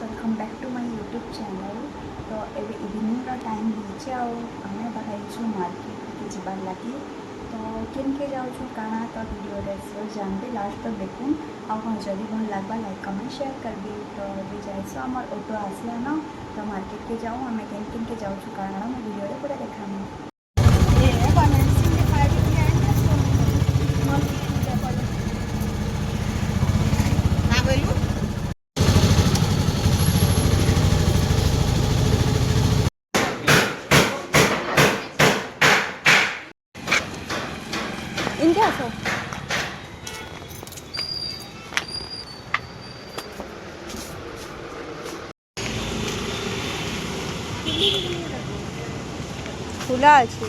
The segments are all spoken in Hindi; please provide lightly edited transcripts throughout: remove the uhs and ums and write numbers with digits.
Welcome back to my YouTube channel. तो एवं इवनिंग टाइम होचे आमे बाहर मार्केट के जबार लगी। तो किन के जाऊँ काना तो वीडियो रेस जानते लास्ट तक देखूँ हाँ जदि भल लगवा लाइक कमेंट शेयर करबी। तो अभी जाए आम ऑटो आसला न तो मार्केट के जाऊँ आम किन किन के जाऊँ कारण मैं वीडियो पूरा देखा इनके आसो खुला अच्छे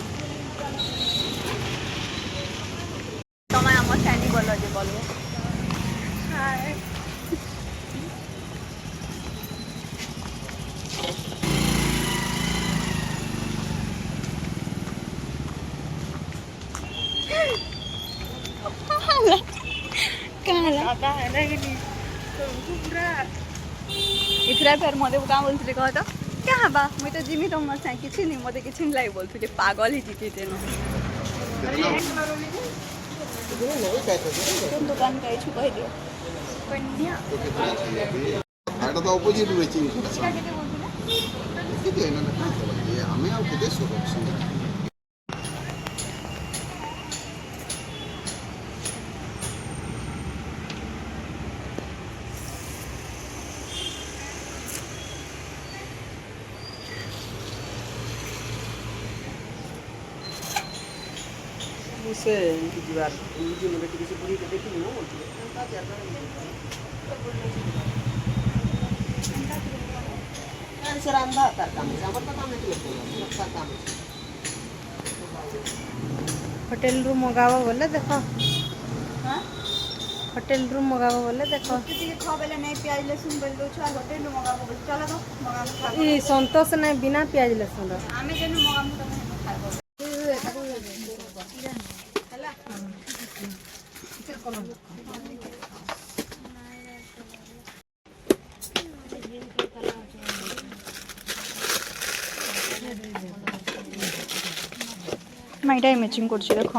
तुम्हें आम फैनी बोल जे बोलो इथरा फेर मते क्या बोलते कह तो क्या हवा मुई तो जिमी तुम साई किसी नहीं मते किसी नहीं लाई बोलते पागल ही जीती तेन दुकान कही छु कह दियो এটা তো অপোজিট রয়েছে কেতে না আমি আর কেতে সুরক্ষিত से इनकी दीवार वीडियो में किसी पूरी के देखी ना बोलती है सर अंधा कर काम है हमर काम है अच्छा काम है होटल रूम मगावा बोले देखो हां होटल रूम मगावा बोले देखो किसी खा बेले नहीं प्याज लहसुन बोल दो छा होटल नु मगाबो बोल चला दो मगाबो ई संतोष नहीं बिना प्याज लहसुन आमे जेनु मगाबो तमे खाबो माइटा मैचिंग कर देख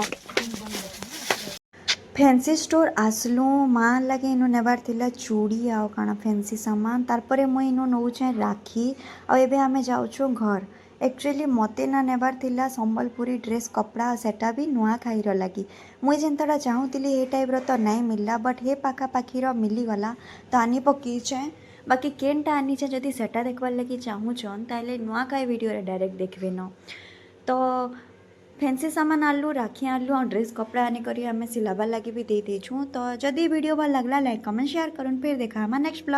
फैंसी स्टोर आसलु माँ लगे इनु नेबार थिला चूड़ी आउ काना फैंसी सामान तारपरे मुई इनु नौचे राखी आबे आमे जाउछु घर एक्चुअली मते ना नेबार थिला संबलपुरी ड्रेस कपड़ा सेटा भी नुआ खाईर लगी मुई जेनताटा चाहूली हे टाइप तो नहीं मिलला बट हे पाखापाखी मिली गला तो आनी पकीचे बाकी केनटा आनीचे जदि सेटा देखबार लगी चाहूछन ताले नुआ खाई वीडियो रे डायरेक्ट देखबे न तो फैंसी सामान आलू राखी आलू और ड्रेस कपड़ा आने करी आम सिलाबार लगी भी दे देछूँ। तो जदि वीडियो भल लगला लाइक कमेंट शेयर करूँ फिर देखा हमारा नेक्स्ट ब्लॉग।